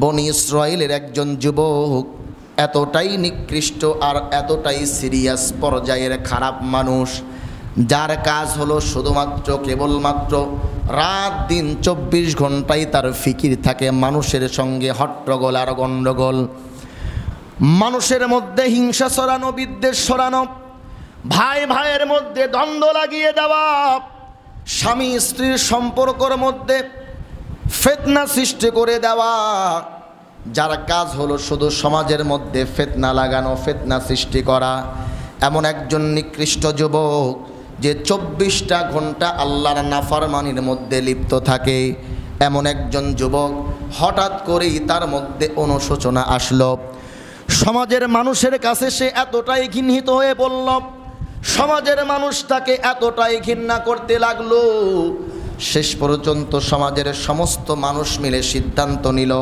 বনি ইসরাইলের একজন যুবক এতটাই নিকৃষ্ট আর এতটাই সিরিয়াস পর্যায়ের খারাপ মানুষ, যার কাজ হলো শুধুমাত্র কেবলমাত্র রাত দিন 24 ঘন্টায় তার ফিকির থাকে মানুষের সঙ্গে হট্টগোল আর গণ্ডগোল, মানুষের মধ্যে হিংসা ছড়ানো, বিদ্বেষ ছড়ানো, ভাই ভাইয়ের মধ্যে দ্বন্দ্ব লাগিয়ে দেওয়া, স্বামী স্ত্রীর সম্পর্কের মধ্যে ফিতনা সৃষ্টি করে দেওয়া। যার কাজ হলো শুধু সমাজের মধ্যে ফিতনা লাগানো, ফিতনা সৃষ্টি করা। এমন একজন নিকৃষ্ট যুবক যে 24টা ঘন্টা আল্লাহর নাফরমানির মধ্যে লিপ্ত থাকে। এমন একজন যুবক হঠাৎ করেই তার মধ্যে অনুশোচনা আসলো। সমাজের মানুষের কাছে সে এতটাই ঘৃণিত হয়ে পড়ল, সমাজের মানুষ তাকে এতটাই ঘৃণা করতে লাগলো, শেষ পর্যন্ত সমাজের সমস্ত মানুষ মিলে সিদ্ধান্ত নিল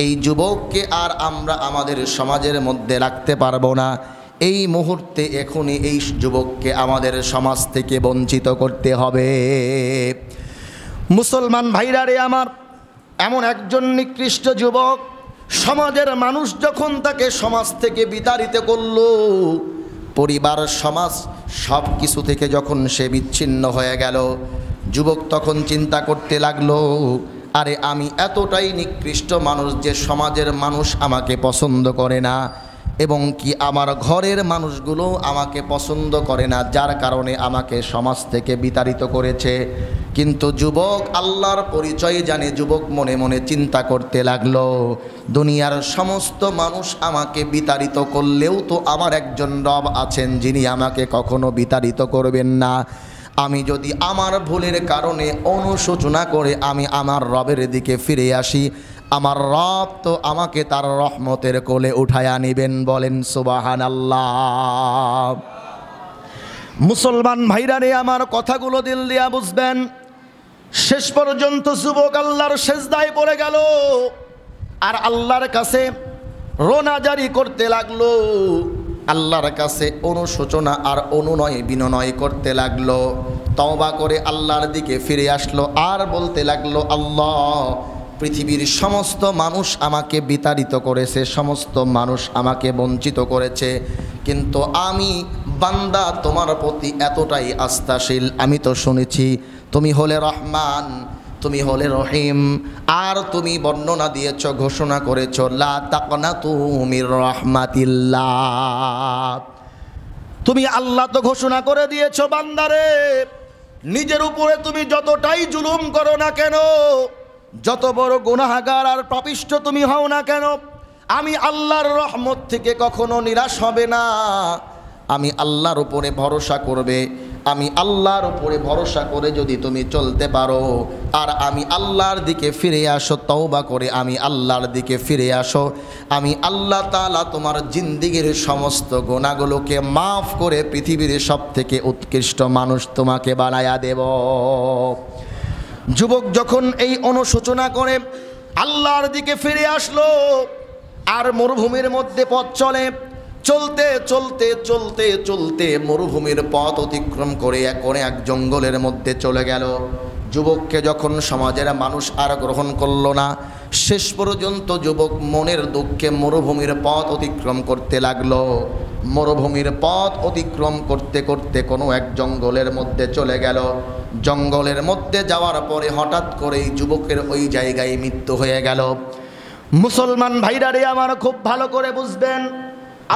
এই যুবককে আর আমরা আমাদের সমাজের মধ্যে রাখতে পারবো না। এই মুহূর্তে এখনই এই যুবককে আমাদের সমাজ থেকে বঞ্চিত করতে হবে। মুসলমান ভাইরা রে আমার, এমন একজন নিকৃষ্ট যুবক, সমাজের মানুষ যখন তাকে সমাজ থেকে বিতাড়িত করল, পরিবার সমাজ সব কিছু থেকে যখন সে বিচ্ছিন্ন হয়ে গেল, যুবক তখন চিন্তা করতে লাগলো, আরে আমি এতটাই নিকৃষ্ট মানুষ যে সমাজের মানুষ আমাকে পছন্দ করে না, এবং কি আমার ঘরের মানুষগুলো আমাকে পছন্দ করে না, যার কারণে আমাকে সমাজ থেকে বিতাড়িত করেছে। কিন্তু যুবক আল্লাহর পরিচয় জানে, যুবক মনে মনে চিন্তা করতে লাগলো, দুনিয়ার সমস্ত মানুষ আমাকে বিতাড়িত করলেও তো আমার একজন রব আছেন যিনি আমাকে কখনো বিতাড়িত করবেন না। আমি যদি আমার ভুলের কারণে অনুশোচনা করে আমি আমার রবের দিকে ফিরে আসি, আমার রব তো আমাকে তার রহমতের কোলে উঠায়া নেবেন। বলেন সুবহানাল্লাহ। মুসলমান ভাইরা রে আমার, কথাগুলো দিল দিয়া বুঝবেন। শেষ পর্যন্ত যুবক আল্লাহর সেজদায় পড়ে গেল আর আল্লাহর কাছে রোনাজারি করতে লাগলো, আল্লাহর কাছে অনুশোচনা আর অনুনয় বিনয় করতে লাগলো, তওবা করে আল্লাহর দিকে ফিরে আসলো আর বলতে লাগলো, আল্লাহ, পৃথিবীর সমস্ত মানুষ আমাকে বিতাড়িত করেছে, সমস্ত মানুষ আমাকে বঞ্চিত করেছে, কিন্তু আমি বান্দা তোমার প্রতি এতটাই আস্থাশীল। আমি তো শুনেছি তুমি হলে রহমান, তুমি হলে রহিম, আর তুমি বর্ণনা দিয়েছ, ঘোষণা করেছ, লা তাকনাতু মির রাহমাতিল্লাহ। তুমি আল্লাহ তো ঘোষণা করে দিয়েছ, বান্দারে নিজের উপরে তুমি যতটাই জুলুম করো না কেন, যত বড় গুনাহগার আর পাপিষ্ঠ তুমি হও না কেন, আমি আল্লাহর রহমত থেকে কখনো নিরাশ হবে না। আমি আল্লাহর উপরে ভরসা করবে, আমি আল্লাহর উপরে ভরসা করে যদি তুমি চলতে পারো আর আমি আল্লাহর দিকে ফিরে আসো, তওবা করে আমি আল্লাহর দিকে ফিরে আসো, আমি আল্লাহ তাআলা তোমার জিন্দেগীর সমস্ত গুনাহগুলোকে মাফ করে পৃথিবীর সবথেকে উৎকৃষ্ট মানুষ তোমাকে বানায়া দেব। যুবক যখন এই অনুশোচনা করে আল্লাহর দিকে ফিরে আসলো আর মরুভূমির মধ্যে পথ চলে, চলতে চলতে চলতে চলতে মরুভূমির পথ অতিক্রম করে এক জঙ্গলের মধ্যে চলে গেল। যুবককে যখন সমাজের মানুষ আর গ্রহণ করলো না, শেষ পর্যন্ত যুবক মনের দুঃখে মরুভূমির পথ অতিক্রম করতে লাগলো। মরুভূমির পথ অতিক্রম করতে করতে কোনো এক জঙ্গলের মধ্যে চলে গেল। জঙ্গলের মধ্যে যাওয়ার পরে হঠাৎ করেই যুবকের ওই জায়গায় মৃত্যু হয়ে গেল। মুসলমান ভাইরা রে আমার, খুব ভালো করে বুঝবেন,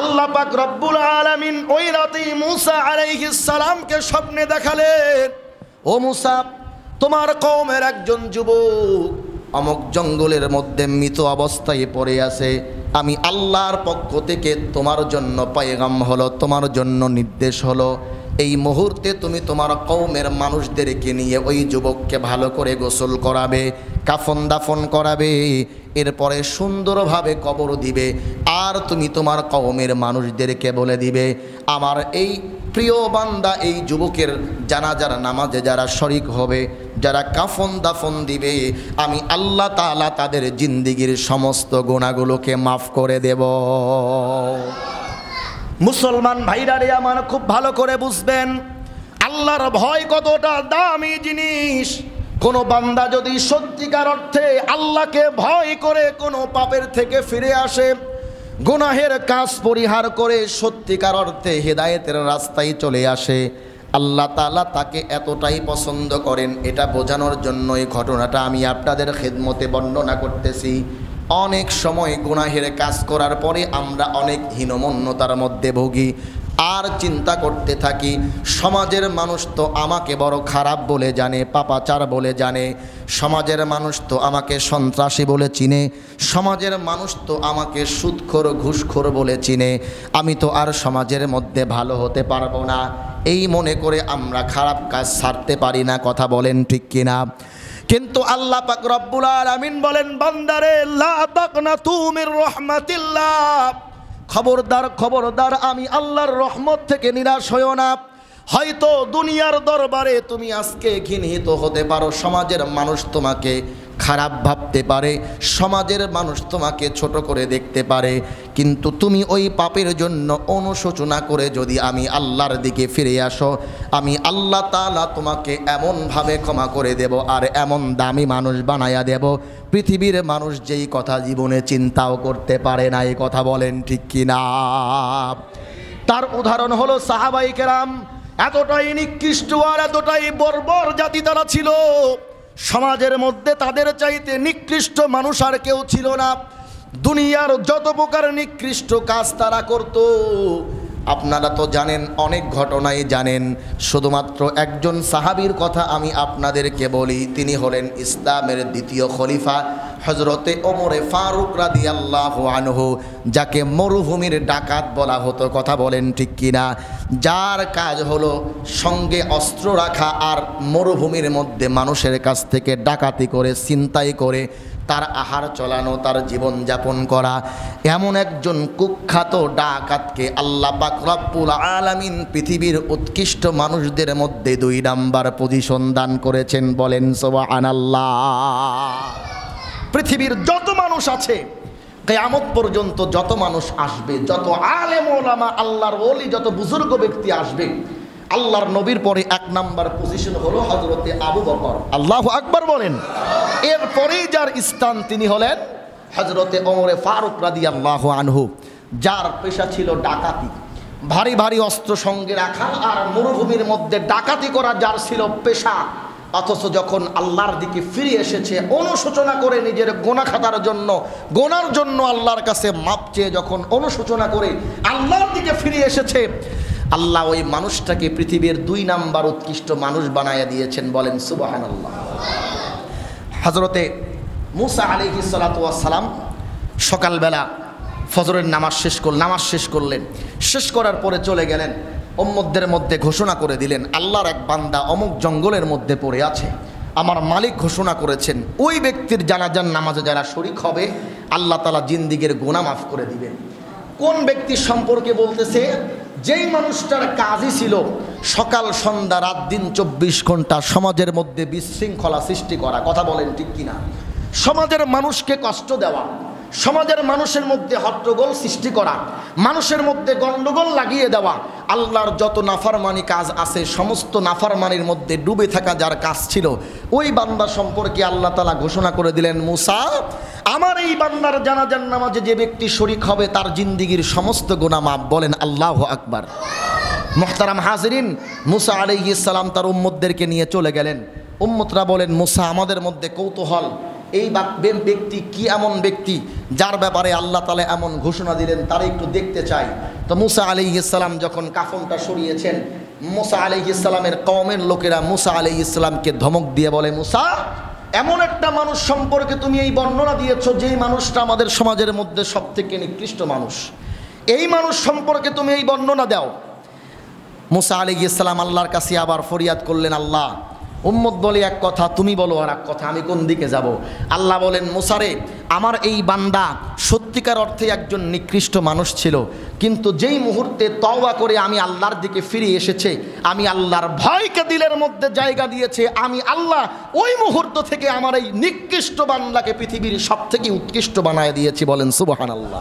আল্লাহ পাক রব্বুল আলামিন ওই রাতে মুসা আলাইহিস সালামকে স্বপ্নে দেখালেন, ও মুসা, তোমার কওমের একজন যুবক অমুক জঙ্গলের মধ্যে মৃত অবস্থায় পড়ে আছে, আমি আল্লাহর পক্ষ থেকে তোমার জন্য পয়গাম হলো, তোমার জন্য নির্দেশ হলো, এই মুহূর্তে তুমি তোমার কওমের মানুষদেরকে নিয়ে ওই যুবককে ভালো করে গোসল করাবে, কাফন দাফন করাবে, এরপরে সুন্দরভাবে কবর দিবে, আর তুমি তোমার কওমের মানুষদেরকে বলে দিবে, আমার এই প্রিয় বান্দা এই যুবকের জানাজার নামাজে যারা শরিক হবে, যারা কাফন দাফন দিবে, আমি আল্লাহ তাআলা তাদের জিন্দেগীর সমস্ত গুনাহগুলোকে মাফ করে দেব। মুসলমান ভাইরা রে আমার, খুব ভালো করে বুঝবেন, আল্লাহর ভয় কতটা দামি জিনিস। কোনো বান্দা যদি সত্যিকার অর্থে আল্লাহকে ভয় করে কোনো পাপের থেকে ফিরে আসে, গুনাহের কাজ পরিহার করে সত্যিকার অর্থে হেদায়েতের রাস্তায় চলে আসে, আল্লাহ তাআলা তাকে এতটাই পছন্দ করেন। এটা বোঝানোর জন্য এই ঘটনাটা আমি আপনাদের খেদমতে বর্ণনা করতেছি। অনেক সময় গুনাহের কাজ করার পরে আমরা অনেক হীনমন্যতার মধ্যে ভুগি, আর চিন্তা করতে থাকি সমাজের মানুষ তো আমাকে বড় খারাপ বলে জানে, পাপাচার বলে জানে, সমাজের মানুষ তো আমাকে সন্ত্রাসী বলে চিনে, সমাজের মানুষ তো আমাকে সুদখোর ঘুষখোর বলে চিনে, আমি তো আর সমাজের মধ্যে ভালো হতে পারবো না। এই মনে করে আমরা খারাপ কাজ ছাড়তে পারি না। কথা বলেন ঠিক কিনা? কিন্তু আল্লাহ পাক রব্বুল আলামিন বলেন, বান্দারে লা তাকনাতু মির রাহমাতিল্লাহ, খবরদার খবরদার, আমি আল্লাহর রহমত থেকে নিরাশ হইও না। হয়তো দুনিয়ার দরবারে তুমি আজকে ঘৃণিত হতে পারো, সমাজের মানুষ তোমাকে খারাপ ভাবতে পারে, সমাজের মানুষ তোমাকে ছোট করে দেখতে পারে, কিন্তু তুমি ওই পাপের জন্য অনুশোচনা করে যদি আমি আল্লাহর দিকে ফিরে আসো, আমি আল্লাহ তাআলা তোমাকে এমনভাবে ক্ষমা করে দেব আর এমন দামি মানুষ বানায়া দেব, পৃথিবীর মানুষ যেই কথা জীবনে চিন্তাও করতে পারে না। এই কথা বলেন ঠিক কিনা? তার উদাহরণ হলো সাহাবায়ে কেরাম। এতটাই নিকৃষ্ট আর এতটাই বর্বর জাতি তারা ছিল, সমাজের মধ্যে তাদের চাইতে নিকৃষ্ট মানুষ আর কেউ ছিল না। দুনিয়ার যত প্রকার নিকৃষ্ট কাজ তারা করত, আপনারা তো জানেন, অনেক ঘটনাই জানেন। শুধুমাত্র একজন সাহাবীর কথা আমি আপনাদেরকে বলি, তিনি হলেন ইসলামের দ্বিতীয় খলিফা হযরতে ওমরে ফারুক রাদিয়াল্লাহু আনহু, যাকে মরুভূমির ডাকাত বলা হতো। কথা বলেন ঠিক কিনা? যার কাজ হলো সঙ্গে অস্ত্র রাখা আর মরুভূমির মধ্যে মানুষের কাছ থেকে ডাকাতি করে, ছিনতাই করে তার আহার চলানো, তার জীবন যাপন করা। এমন একজন কুখ্যাত ডাকাতকে আল্লাহ পাক রব্বুল আলামিন পৃথিবীর উৎকৃষ্ট মানুষদের মধ্যে 2 নাম্বার পজিশন দান করেছেন। বলেন সুবহানাল্লাহ। পৃথিবীর যত মানুষ আছে, কিয়ামত পর্যন্ত যত মানুষ আসবে, যত আলেম ওলামা, আল্লাহর ওলি, যত বুজুর্গ ব্যক্তি আসবে, আল্লাহর নবীর পরে 1 নাম্বার পজিশন হলো হযরতে আবু বকর। আল্লাহু আকবার বলেন। এরপরেই যার স্থান তিনি হলেন হযরতে ওমরে ফারুক রাদিয়াল্লাহু আনহু, যার পেশা ছিল ডাকাতি, ভারী ভারী অস্ত্র সঙ্গে রাখা আর মরুভূমির মধ্যে ডাকাতি করা যার ছিল পেশা। অথচ যখন আল্লাহর দিকে ফিরে এসেছে, অনুশোচনা করে নিজের গোনা খাতার জন্য, গোনার জন্য আল্লাহর কাছে মাপ চেয়ে যখন অনুশোচনা করে আল্লাহর দিকে ফিরে এসেছে, আল্লাহ ওই মানুষটাকে পৃথিবীর 2 নাম্বার উৎকৃষ্ট মানুষ বানায়া দিয়েছেন। বলেন সুবহানাল্লাহ। হযরতে মুসা আলাইহিস সালাতু ওয়াস সালাম সকালবেলা ফজরের নামাজ শেষ করলেন। শেষ করার পরে চলে গেলেন, উম্মতদের মধ্যে ঘোষণা করে দিলেন, আল্লাহর এক বান্দা অমুক জঙ্গলের মধ্যে পড়ে আছে, আমার মালিক ঘোষণা করেছেন ওই ব্যক্তির জানাজার নামাজে যারা শরীক হবে আল্লাহ তাআলা জিন্দেগীর গুনাহ মাফ করে দিবেন। কোন ব্যক্তি সম্পর্কে বলতেছে? যেই মানুষটার কাজই ছিল সকাল সন্ধ্যা রাত দিন 24 ঘন্টা সমাজের মধ্যে বিশৃঙ্খলা সৃষ্টি করা। কথা বলেন ঠিক কিনা? সমাজের মানুষকে কষ্ট দেওয়া, সমাজের মানুষের মধ্যে হট্টগোল সৃষ্টি করা, মানুষের মধ্যে গন্ডগোল লাগিয়ে দেওয়া, আল্লাহর যত নাফরমানি কাজ আছে সমস্ত নাফরমানির মধ্যে ডুবে থাকা যার কাজ ছিল, ওই বান্দা সম্পর্কে আল্লাহ তাআলা ঘোষণা করে দিলেন, মুসা, আমার এই বান্দার জানাজার নামাজে যে ব্যক্তি শরীক হবে তার জিন্দেগীর সমস্ত গুনাহ মাফ। বলেন আল্লাহু আকবার। মুহতারাম হাজিরিন, মুসা আলাইহিস সালাম তার উম্মতদেরকে নিয়ে চলে গেলেন। উম্মতরা বলেন, মুসা, আমাদের মধ্যে কৌতূহল, এই ব্যক্তি কি এমন ব্যক্তি যার ব্যাপারে আল্লাহ তাআলা এমন ঘোষণা দিলেন, তারা একটু দেখতে চাই। তো মুসা আলাইহিস সালাম যখন কাফনটা সরিয়েছেন, মুসা আলাইহিস সালামের কওমের লোকেরা মুসা আলাইহিস সালামকে ধমক দিয়ে বলে, মুসা, এমন একটা মানুষ সম্পর্কে তুমি এই বর্ণনা দিয়েছো যেই মানুষটা আমাদের সমাজের মধ্যে সবথেকে নিকৃষ্ট মানুষ, এই মানুষ সম্পর্কে তুমি এই বর্ণনা দাও। মুসা আলাইহিস সালাম আল্লাহর কাছে আবার ফরিয়াদ করলেন, আল্লাহ, উম্মত বলে এক কথা, তুমি বলো আর এক কথা, আমি কোন দিকে যাব? আল্লাহ বলেন, মুসারে, আমার এই বান্দা সত্যিকার অর্থে একজন নিকৃষ্ট মানুষ ছিল, কিন্তু যেই মুহূর্তে তওবা করে আমি আল্লাহর দিকে ফিরে এসেছে, আমি আল্লাহর ভয়কে দিলের মধ্যে জায়গা দিয়েছে, আমি আল্লাহ ওই মুহূর্ত থেকে আমার এই নিকৃষ্ট বান্দাকে পৃথিবীর সবথেকে উৎকৃষ্ট বানায় দিয়েছি। বলেন সুবহানাল্লাহ।